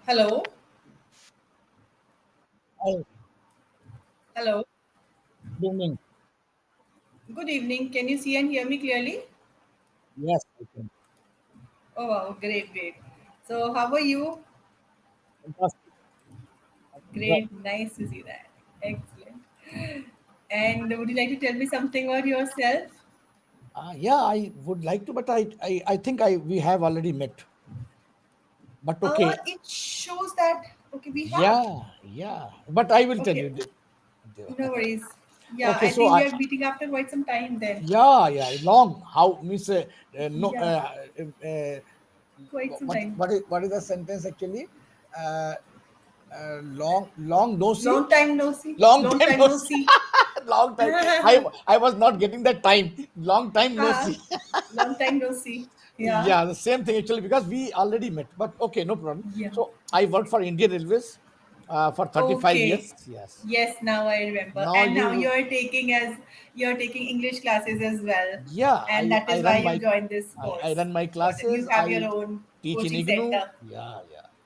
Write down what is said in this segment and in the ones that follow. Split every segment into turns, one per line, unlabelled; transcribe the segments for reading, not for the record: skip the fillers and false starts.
Hello.
Hi,
Hello.
good evening.
Good evening. Can you see and hear me clearly?
Yes, I can.
Oh, wow. Great, great. So, how are you?
Fantastic. Right.
Great. Nice to see that. Excellent. And would you like to tell me something about yourself?
Yeah, I would like to, but I think we have already met. But okay,
It shows that, okay, we have.
yeah. But I will tell
Okay.
you.
No worries. Yeah,
Okay,
I
so
think we are meeting after quite some time then.
yeah, long. How means no?
Yeah, quite some time.
What is the sentence actually? Uh, long no see.
Long time no see.
Long
Long
time
time
no
no
see.
see.
Long time. I was not getting that time. Long time no
Ah,
see.
long time no see. Yeah.
Yeah, the same thing actually because we already met. But okay, no problem.
Yeah.
So I worked for Indian Railways for 35
Okay.
years. Yes.
Yes, now I remember.
Now
And now
you,
you're taking English classes as well.
yeah,
And that
I
is why
run
you
my
joined this
I
course.
run my
Got it. You
classes.
have your
I
own
teach in
coaching
IGNU.
center.
Yeah.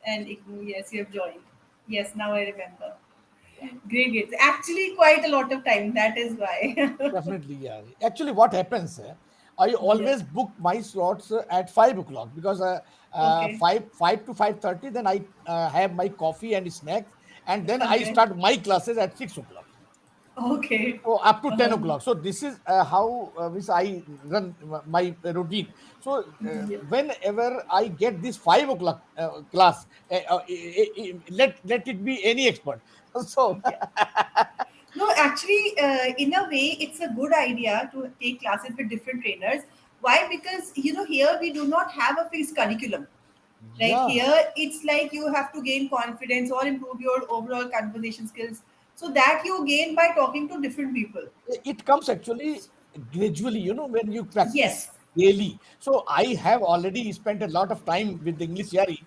And yes, you have joined. Yes, now I remember.
Yeah.
Great, great. Actually, quite a lot of time. That is why.
Definitely, yeah. Actually, what happens? I
Yes.
always book my slots at 5 o'clock because
Okay.
five to 5:30. Then I have my coffee and snacks, and then I
Okay.
start my classes at 6 o'clock.
Okay.
So up to 10
Uh-huh.
o'clock. So this is how which I run my routine. So
Yeah.
whenever I get this 5 o'clock class, let it be any expert. So
Yeah. No, actually, in a way, it's a good idea to take classes with different trainers. Why? Because here we do not have a fixed curriculum. Like
yeah,
here, it's like you have to gain confidence or improve your overall conversation skills. So that you gain by talking to different people.
it comes actually gradually. When you practice
Yes.
daily. So I have already spent a lot of time with the Englishyaari.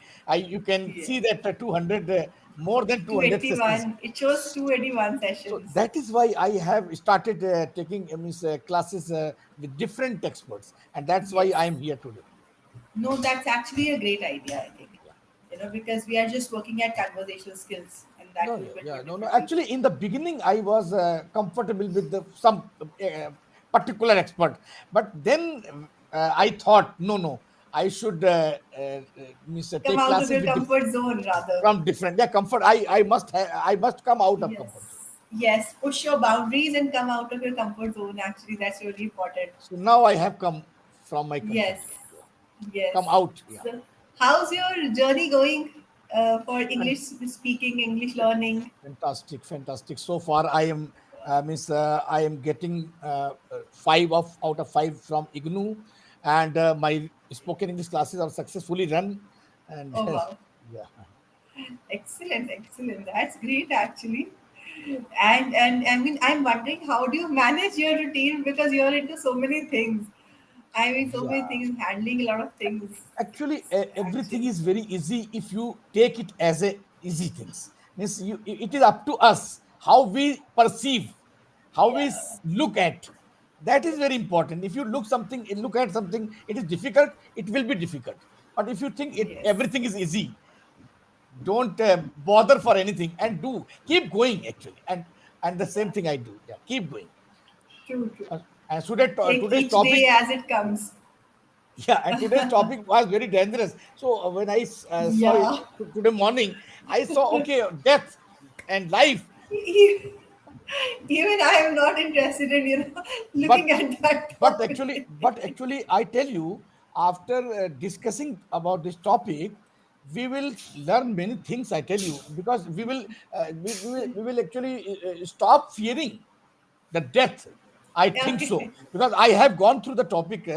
You can
Yes.
see that 200 more than 200 sessions.
281. It shows 281
So
sessions.
that is why I have started taking classes with different experts, and that's why
Yes.
I am here today.
No, that's actually a great idea, I think.
Yeah.
Because we are just working at conversational skills and that
No,
too
yeah,
with
yeah, no.
different people.
Actually, in the beginning, I was comfortable with some particular expert, but then I thought, no, I should
Come
take
out of
classes
your
with
comfort zone rather.
from different. Yeah, comfort. I must come out of
Yes.
comfort zone.
Yes. Push your boundaries and come out of your comfort zone. Actually, that's really important.
So now I have come from my comfort
Yes.
zone. Yeah.
Yes.
Come out. Yeah.
So, how's your journey going for
And
English speaking, English learning?
fantastic. So far, I am getting five of out of five from IGNU, and my spoken English classes are successfully run. And
Oh, wow.
yeah,
Excellent. Excellent. That's great, actually. And I mean, I'm wondering how do you manage your routine because you're into so many things. I mean, so many
yeah.
things, handling a lot of things.
Actually, everything
Actually,
is very easy if you take it as a easy things. Means it is up to us how we perceive, how we
yeah,
look at. That is very important. If you look at something, it is difficult. It will be difficult. But if you think
yes,
everything is easy, don't bother for anything and do keep going actually. And the same
yeah,
thing I do. Yeah, keep going.
true, true.
And
Take
today's
each day
topic.
as it comes.
Yeah, and today's topic was very dangerous. So when I saw it
Yeah.
today morning, I saw okay, death and life.
Even I am not interested in
But
looking at that
but
topic.
actually, but actually, I tell you, after discussing about this topic, we will learn many things. I tell you because we will actually stop fearing the death. I think so
Okay.
because I have gone through the topic,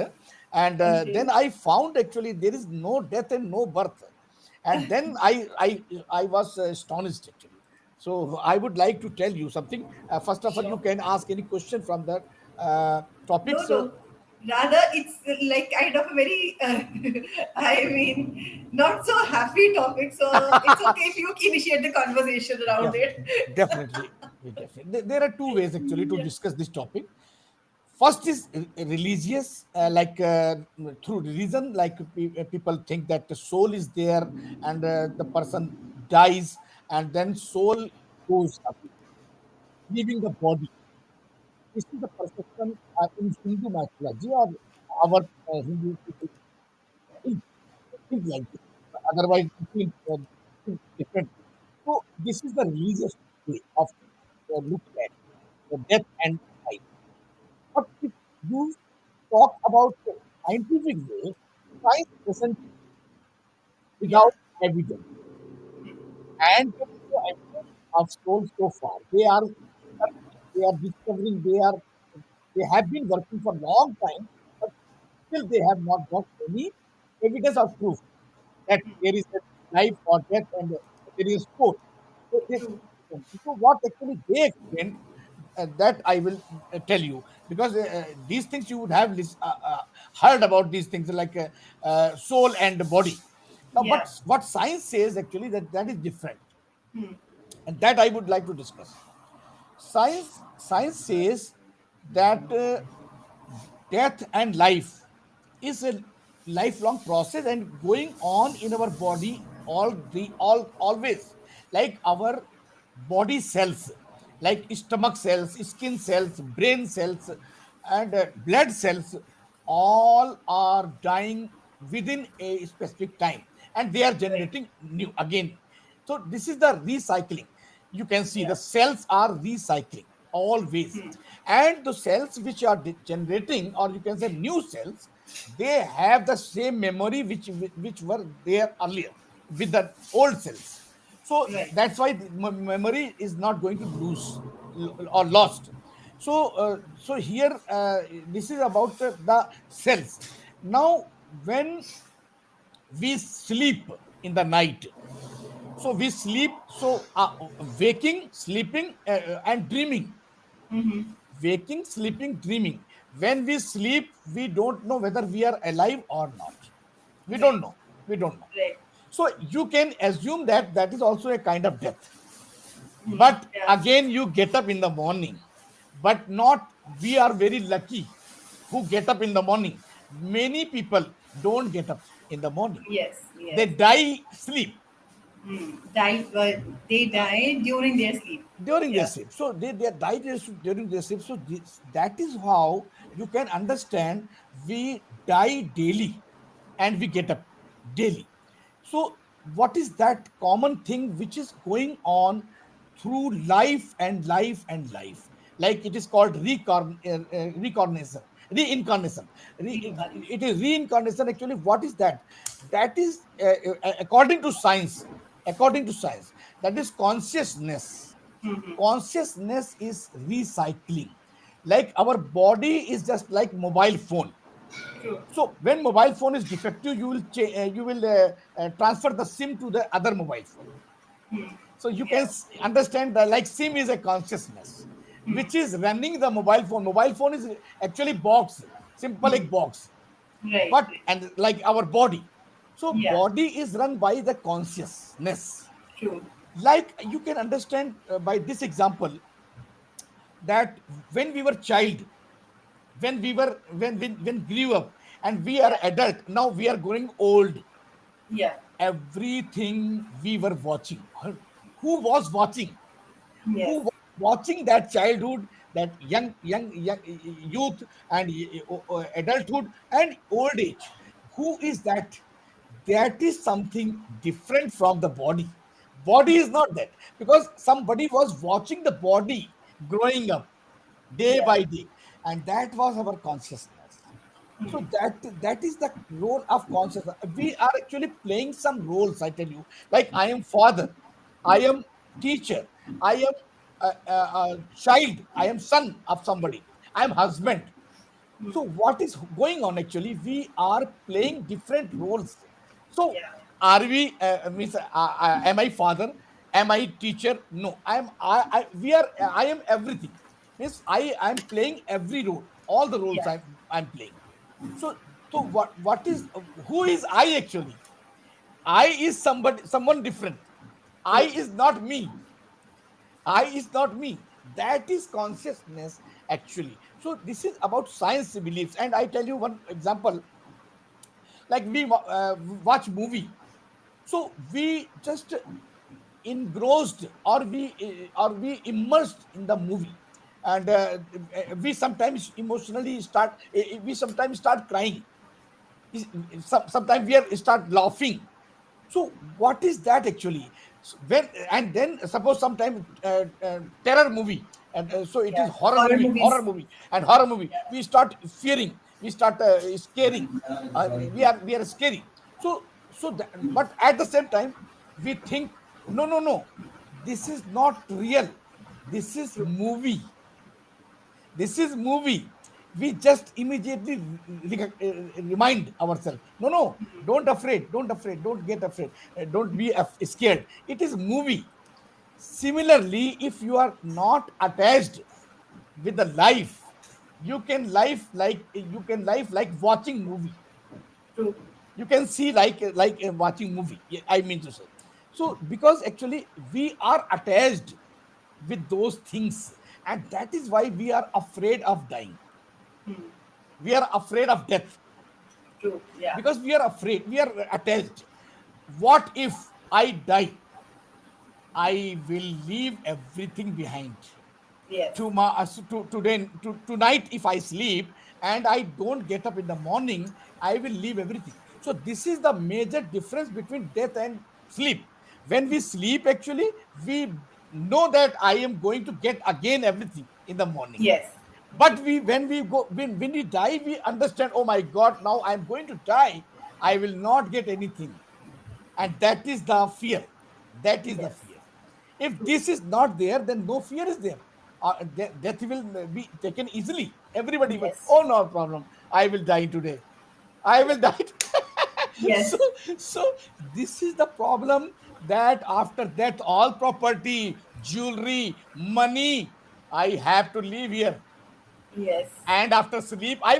and then
Okay.
I found actually there is no death and no birth, and then I was astonished actually. So I would like to tell you something. First of all, you
Sure.
can ask any question from the topic.
No,
So
no. Rather, it's like kind of a very, I mean, not so happy topic. So it's okay if you initiate the conversation around
def-
it.
definitely, definitely, there are two ways actually to
Yeah.
discuss this topic. First is religious, through reason, like people think that the soul is there and the person dies, and then soul goes away, leaving the body. This is the perception in Hindu mythology, or our Hindu people think, think like this. Otherwise, think differently. So, this is the religious way of looking at death and life. But if you talk about the scientific way, science doesn't
Yeah.
without evidence. And there is no evidence of soul so far. They are searching, they are discovering, they have been working for a long time, but still they have not got any evidence or proof that there is a life or death and there is a soul. So,
True.
so what actually they explained, that I will tell you, because these things you would have heard about these things like soul and body. Now, but
Yeah.
what science says actually, that is different,
Hmm.
and that I would like to discuss. Science says that death and life is a lifelong process and going on in our body all always, like our body cells, like stomach cells, skin cells, brain cells, and blood cells, all are dying within a specific time, and they are
Right.
generating new again. So this is the recycling. You can see the
Yeah.
cells are recycling always,
Hmm.
and the cells which are generating, or you can say new cells, they have the same memory which were there earlier with the old cells. So
Right.
that's why the memory is not going to lose or lost. So so here this is about the cells. Now, when we sleep in the night, so we sleep, so waking, sleeping, and dreaming,
Mm-hmm.
waking, sleeping, dreaming. When we sleep, we don't know whether we are alive or not. We don't
Right.
know. We don't know.
Right.
So you can assume that that is also a kind of death.
Hmm.
But
Yeah.
again, you get up in the morning. But not, we are very lucky who get up in the morning. Many people don't get up in the morning.
Yes.
They
Yes.
die sleep.
Hmm. They died during their sleep.
During their
Yeah.
sleep. So they died during their sleep. So that is how you can understand we die daily and we get up daily. So what is that common thing which is going on through life and life and life? Like it is called reincarnation. Reincarnation.
Reincarnation.
It is reincarnation. Actually, what is that? That is according to science. According to science, that is consciousness.
Mm-hmm.
Consciousness is recycling. Like our body is just like mobile phone.
True.
So when mobile phone is defective, you will transfer the sim to the other mobile phone.
Hmm.
So you can
Yeah.
understand that like sim is a consciousness
Hmm.
which is running the mobile phone. Mobile phone is actually box, simple
Hmm.
like box,
Right.
but
Right.
and like our body. So
Yeah.
body is run by the consciousness.
True.
Like you can understand by this example, that when we were child, when grew up, and we are
Yeah.
adult, now we are growing old.
Yeah.
Everything we were watching, who was watching,
Yes.
who was watching that childhood, that young youth, and adulthood and old age, who is that? That is something different from the body. Body is not that, because somebody was watching the body growing up day
Yeah.
by day, and that was our consciousness. So that is the role of consciousness. We are actually playing some roles, I tell you. Like I am father, I am teacher, I am a child, I am son of somebody, I am husband. So what is going on actually? We are playing different roles. So
Yeah.
are we? Means am I father? Am I teacher? No, I am. We are. I am everything. Means I am playing every role. All the roles
Yeah.
I'm playing. So what is, who is I actually? I is someone different. I
True.
is not me. I is not me. That is consciousness actually. So this is about science beliefs. And I tell you one example. Like we watch movie. So we just engrossed, or we immersed in the movie, and we sometimes emotionally start, we sometimes start crying. Sometimes we are start laughing. So what is that actually? When, and then suppose sometime terror movie, and so it is
Yeah. Horror
horror
movies.
movie, and horror movie, we start fearing, we start scaring, we are scary. So that, but at the same time we think, no, no, no, this is not real, this is
True.
movie, this is movie. We just immediately remind ourselves, no, no, don't afraid, don't afraid, don't get afraid, don't be scared, it is movie. Similarly, if you are not attached with the life, you can life like watching movie.
True.
You can see like watching movie, yeah, I mean to say. So because actually we are attached with those things, and that is why we are afraid of dying,
Hmm.
we are afraid of death,
True. Yeah.
because we are afraid, we are attached. What if I die? I will leave everything behind.
Yes.
Tonight, if I sleep and I don't get up in the morning, I will leave everything. So this is the major difference between death and sleep. When we sleep, actually, we know that I am going to get again everything in the morning.
Yes.
But when we die, we understand, oh my god, now I'm going to die, I will not get anything. And that is the fear, that is the
Yes.
fear. If
True.
this is not there, then no fear is there. Death will be taken easily, everybody will,
Yes.
oh, no problem, I will die today, I will die
Yes.
so so this is the problem, that after death all property, jewelry, money, I have to leave here.
Yes.
And after sleep, I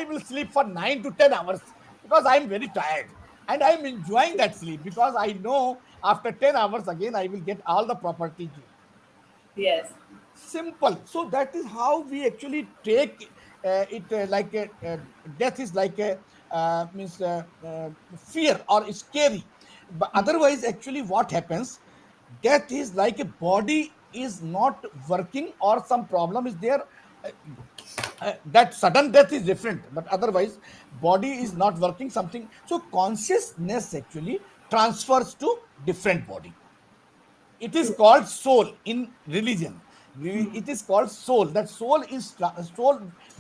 will sleep for 9 to 10 hours, because I'm very tired, and I'm enjoying that sleep, because I know after 10 hours again I will get all the property due.
Yes.
Simple. So that is how we actually take it, like death is like a means fear or scary. But otherwise, actually what happens, death is like a body is not working, or some problem is there. uh, that sudden death is different, but otherwise body is not working something, so consciousness actually transfers to different body. It is
True.
called soul in religion.
Hmm.
It is called soul. That soul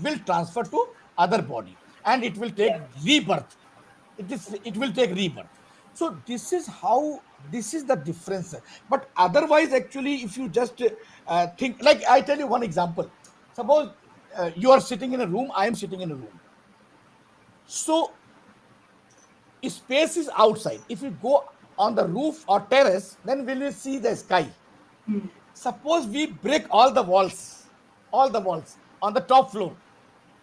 will transfer to other body, and it will take
Yeah.
rebirth. It will take rebirth. So this is how, this is the difference. But otherwise, actually, if you just think, like I tell you one example. Suppose you are sitting in a room, I am sitting in a room. So space is outside. If you go on the roof or terrace, then will you see the sky?
Hmm.
Suppose we break all the walls on the top floor,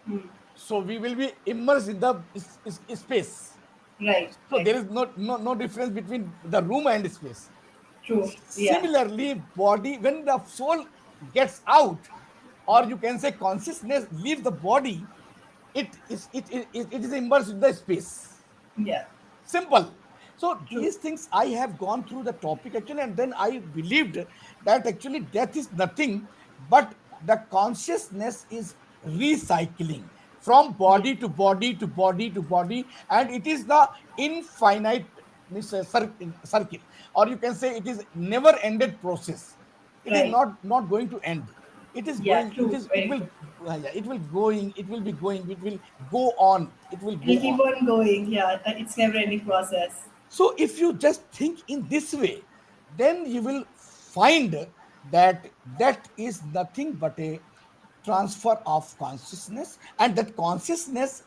Hmm.
so we will be immersed in the space.
Right.
So
Right.
there is no difference between the room and space.
True. Yeah.
Similarly, body, when the soul gets out, or you can say consciousness leaves the body, it is immersed in the space.
Yeah.
Simple. So
True.
these things I have gone through the topic actually, and then I believed that actually death is nothing but the consciousness is recycling from
Yes.
body to body to body to body, and it is the infinite, means circle, or you can say it is never ended process. It is
Right.
not going to end. It is
Yeah.
going,
True.
it
Very
will,
true.
yeah, it will going, it will be going, it will go on, it will
It'll
go
keep
on.
on going. Yeah. It's never ending process.
So if you just think in this way, then you will find that that is nothing but a transfer of consciousness, and that consciousness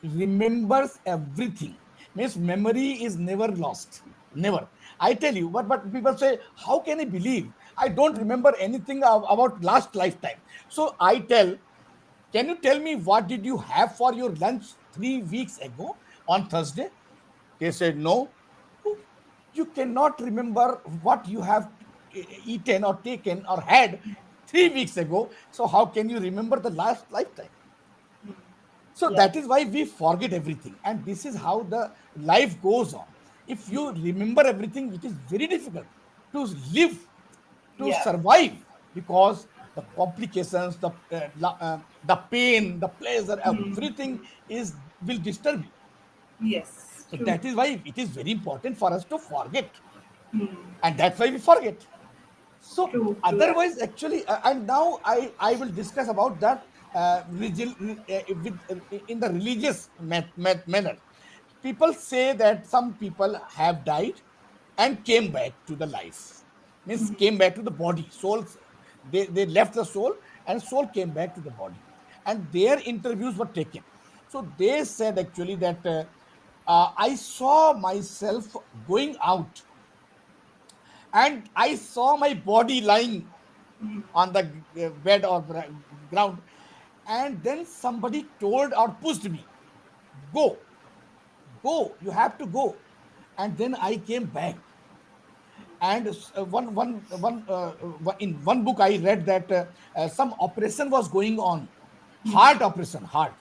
remembers everything. Means memory is never lost. Never. I tell you, but people say, how can I believe? I don't remember anything about last lifetime. So I tell, can you tell me what did you have for your lunch 3 weeks ago on Thursday? They said, no. Oh, you cannot remember what you have eaten or taken or had 3 weeks ago. So, how can you remember the last lifetime? So,
Yeah.
that is why we forget everything. And this is how the life goes on. If you remember everything, it is very difficult. to live, to
Yeah.
survive, because the complications, the pain, the pleasure, everything is will disturb you.
Yes.
So
True.
that is why it is very important for us to forget, and that's why we forget. So
True. True.
otherwise, actually, and now I will discuss about that in the religious manner. People say that some people have died and came back to the life, means came back to the body, souls. They left the soul, and soul came back to the body, and their interviews were taken. So they said actually that I saw myself going out, and I saw my body lying on the bed or ground, and then somebody told or pushed me, go, go, you have to go. And then I came back, and in one book I read that some operation was going on, heart operation, heart,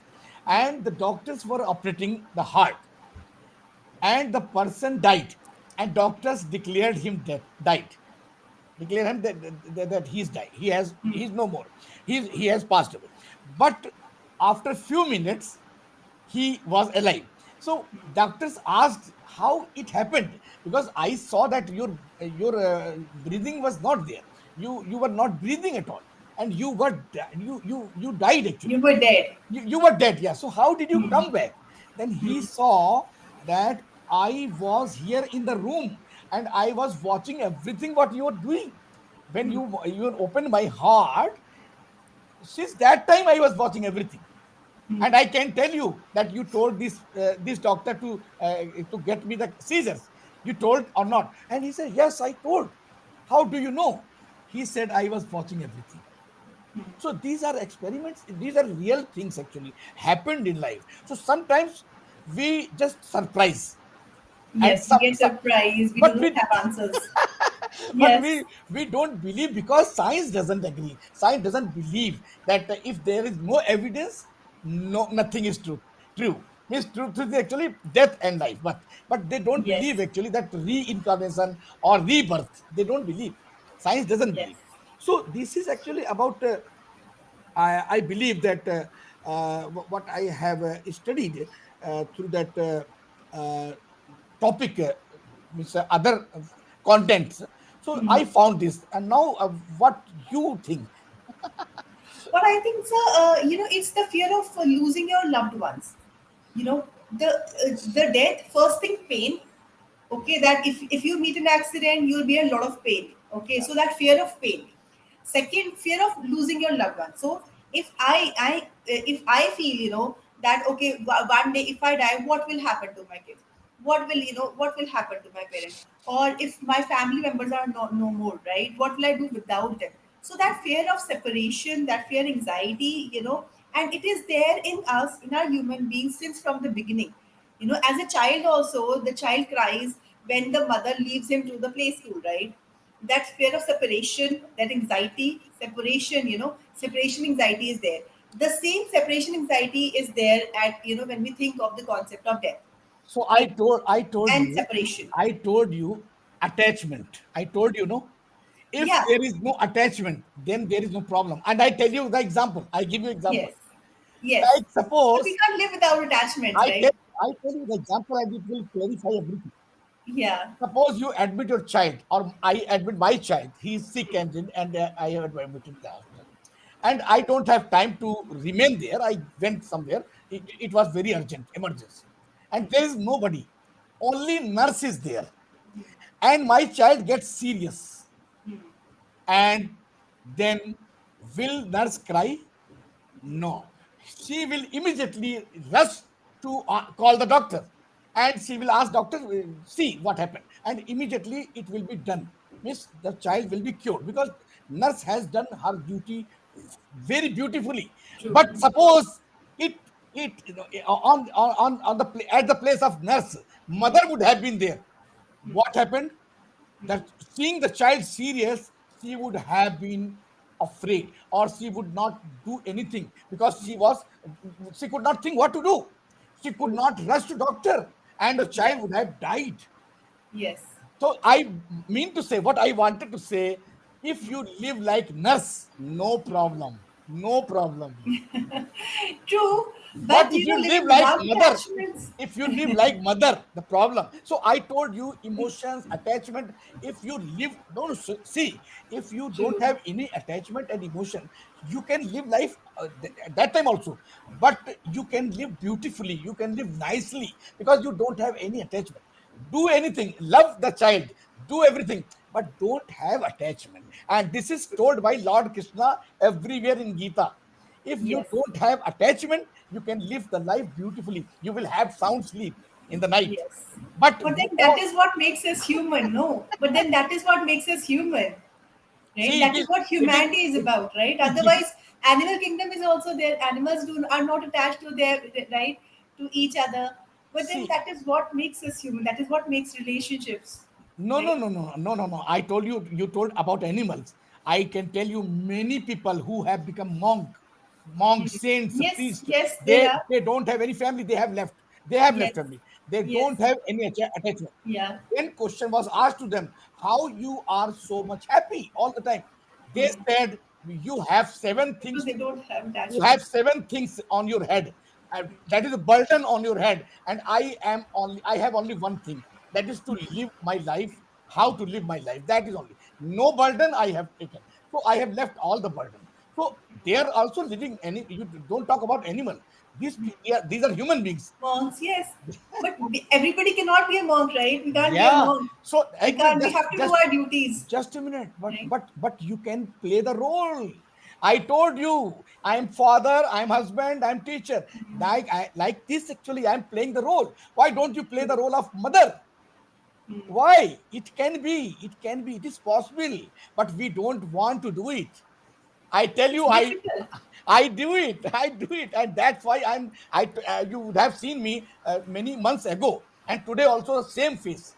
and the doctors were operating the heart, and the person died, and doctors declared him dead, died, declare him that he's died, he's no more, he has passed away. But after few minutes he was alive. So doctors asked how it happened, because I saw that your breathing was not there, you were not breathing at all, and you died
You
actually,
were dead.
you were dead. Yeah, so how did you come back? Then he saw that I was here in the room, and I was watching everything what you were doing. When you opened my heart, since that time I was watching everything. And I can tell you that you told this doctor to get me the seizures, you told or not? And he said, yes, I told. How do you know? He said, I was watching everything. So these are experiments, these are real things actually happened in life. So sometimes we just surprise, and
Yes, we get surprised. We do
but
not
we
have answers.
but
Yes.
we don't believe, because science doesn't agree, science doesn't believe that if there is no evidence, no, nothing is true, means truth is actually death and life, but they don't believe
Yes.
actually that reincarnation or rebirth, they don't believe, science doesn't
Yes.
believe. So this is actually about I believe that what I have studied through that uh, topic, means other contents. So I found this, and now what you think?
Well, I think, sir, it's the fear of losing your loved ones. You know, the death, first thing, pain. Okay, that if you meet an accident, you'll be in a lot of pain. Okay,
Yeah.
so that fear of pain. Second, fear of losing your loved one. So if I feel, that okay, one day if I die, what will happen to my kids? What will happen to my parents? Or if my family members are no more, right? What will I do without them? So that fear of separation, that fear, anxiety, and it is there in us, in our human beings, since from the beginning. As a child also, the child cries when the mother leaves him to the play school, right? That fear of separation, that anxiety, separation, separation anxiety is there. The same separation anxiety is there at, when we think of the concept of death,
So
right?
I told
And
you,
separation.
attachment. I told you, no. If
Yeah.
there is no attachment, then there is no problem. And I tell you the example. I give you example.
Yes. Yes.
Like
But we
suppose
can't live without attachments,
I tell
right?
I tell you the example, and it will clarify everything.
Yeah.
Suppose you admit your child, or I admit my child. He's sick, and I have admitted the hospital, and I don't have time to remain there. I went somewhere. It was very urgent, emergency, and there is nobody. Only nurse is there, and my child gets serious, and then will nurse cry? No, she will immediately rush to call the doctor, and she will ask doctor, see what happened, and immediately it will be done. Means the child will be cured, because nurse has done her duty very beautifully.
True.
But suppose it on the at the place of nurse, mother would have been there. What happened? That seeing the child serious, she would have been afraid, or she would not do anything, because she could not think what to do. She could
True.
not rush to doctor, and the child
Yes.
would have died.
Yes.
So I mean to say what I wanted to say. If you live like nurse, no problem, no problem.
True,
But
but
if you live
living
like
without
mother,
attachments.
if you live like mother, the problem. So I told you emotions, attachment. If you live, don't see, if you don't
True.
have any attachment and emotion, you can live life at that time also. But you can live beautifully, you can live nicely because you don't have any attachment. Do anything, love the child, do everything, but don't have attachment. And this is told by Lord Krishna everywhere in Gita. If you
Yes.
don't have attachment, you can live the life beautifully. You will have sound sleep in the night.
Yes.
But
But then that
oh,
is what makes us human, no? But then that is what makes us human, right?
see,
That is what humanity is about, right?
it is
Otherwise, animal kingdom is also there. Animals are not attached to their right to each other. But then
see.
that is what makes us human. That is what makes relationships,
No, no,
right?
no, no, no, no, no. I told you, you told about animals. I can tell you many people who have become monks,
Mhm.
saints,
Yes,
priests.
yes, there
They
are.
they don't have any family. They have left. They have left
Yes,
family. They don't
yes,
have any attachment.
yeah.
When question was asked to them, how you are so much happy all the time, they
Hmm.
said, you have seven
Because
things
they
to do.
don't have
You have
attachments.
seven things on your head, and that is a burden on your head. And I have only one thing, that is to live my life. How to live my life, that is only. No burden I have taken, so I have left all the burden. So they are also living. Any, you don't talk about animal. These are human beings.
Monks, yes. But everybody cannot be a monk, right? We can't be a
Yeah.
monk.
So
We
actually,
can't. We have to do our duties,
just a minute. But
right?
you can play the role. I told you, I am father, I am husband, I am teacher. Like this, actually, I am playing the role. Why don't you play the role of mother?
Hmm.
Why? It can be, it is possible, but we don't want to do it. I tell
It's
you,
difficult.
I do it. I do it, and that's why you would have seen me many months ago, and today also the same face,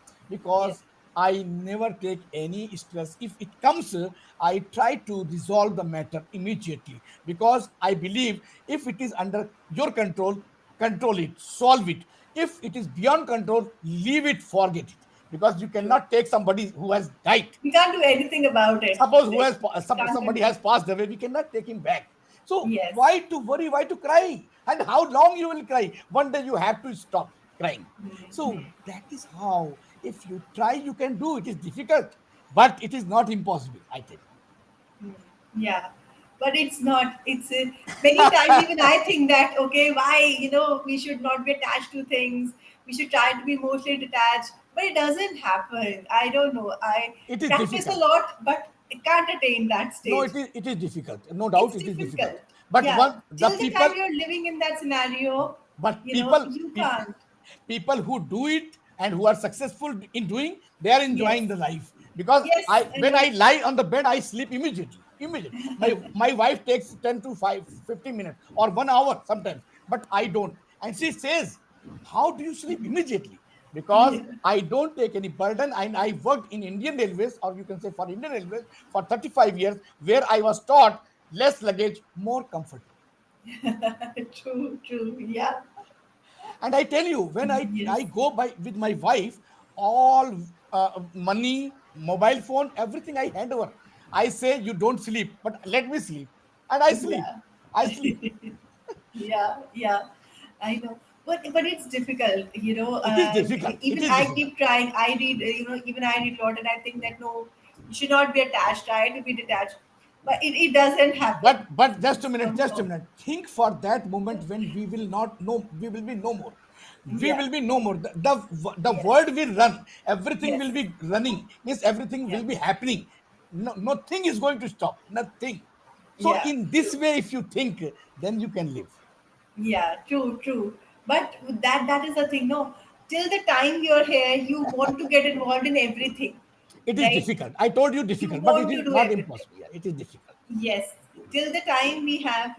Yes.
because I never take any stress. If it comes, I try to resolve the matter immediately, because I believe if it is under your control, control it, solve it. If it is beyond control, leave it, forget it, because you
True.
cannot take somebody who has died.
We can't do anything about it.
Suppose who
Right?
has
Can't
somebody
control.
has passed away, we cannot take him back. So
Yes.
why to worry, why to cry, and how long you will cry? One day you have to stop crying. So that is how, if you try, you can do. It is difficult, but it is not impossible, I tell
Yeah. But it's not. It's many times even I think that okay, why we should not be attached to things. We should try to be emotionally detached. But it doesn't happen. I don't know. I
you. It is
practice a
difficult.
lot, but I can't attain that
No,
stage.
it is difficult, no doubt
It's
it is difficult.
difficult.
But
Yeah.
one the
Till the time
people
you're living in that scenario,
but people
you
people
can't.
people who do it and who are successful in doing, they are
Yes.
enjoying the life. Because
Yes,
I
I
when
know.
I lie on the bed, I sleep immediately. My wife takes 10 to 5 15 minutes or 1 hour sometimes, but I don't. And she says, how do you sleep immediately? Because
Yeah.
I don't take any burden, and I worked in Indian Railways, or you can say for Indian Railways, for 35 years, where I was taught less luggage, more comfortable.
True, true. Yeah.
And I tell you, when I
Yes.
go by with my wife, all money, mobile phone, everything I hand over. I say, you don't sleep, but let me sleep, and I sleep.
Yeah.
I sleep.
Yeah, yeah, I know. But it's difficult,
It is
and
difficult. It
even
is
I
difficult.
keep trying. I read, even I read a lot, and I think that no, you should not be attached. Try to be detached, but it doesn't happen.
But just a minute, just a
Somehow.
minute. Think for that moment when we will not know, we will be no more. We
Yeah.
will be no more. The
Yes.
world will run. Everything will
Yes.
be running. Means everything
Yeah.
will be happening. No, nothing is going to stop. Nothing. So
Yeah.
in this
True.
way, if you think, then you can live.
Yeah. True. True. But that is the thing. No, till the time you're here, you want to get involved in everything,
It is
right?
difficult. I told you
You
difficult, but it
want
is
to do
not
everything.
impossible. Yeah, it is difficult.
Yes, till the time we are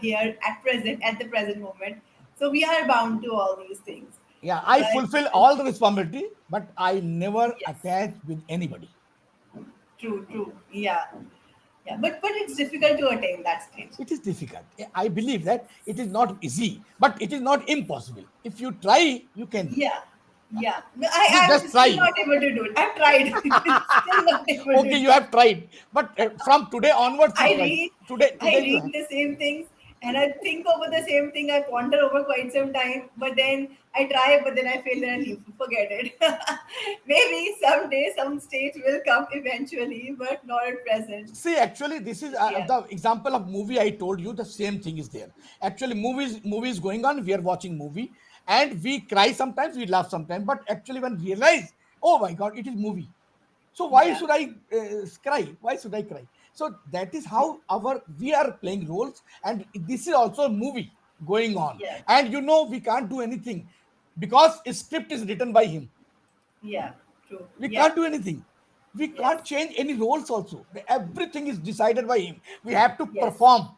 here at the present moment, so we are bound to all these things.
Yeah, I
But
fulfill all the responsibility, but I never
yes,
attach with anybody.
true, true, yeah, yeah. But it's difficult to attain that stage.
It is difficult. I believe that it is not easy, but it is not impossible. If you try, you can do.
Yeah, Yeah. No,
You
I'm
just
still
try.
not able to do it. I've tried. Still not able to
Okay,
do
you
it.
have tried, but from today onwards, you
I
try.
read, I
Today you
read
have.
the same things and I think over the same thing. I ponder over quite some time, but then I try, but then I fail and I leave. Forget it. Maybe someday, some stage will come eventually, but not at present.
See, actually, this is
Yeah,
the example of movie I told you. The same thing is there. Actually, movies going on. We are watching movie, and we cry sometimes. We laugh sometimes. But actually, when realize, oh my God, it is movie. So why
yeah,
should I cry? Why should I cry? So that is how our we are playing roles, and this is also a movie going on.
yeah,
And we can't do anything because a script is written by him.
yeah. True.
We
Yeah.
can't do anything. We
Yes.
can't change any roles also. Everything is decided by him. We have to
Yes.
perform.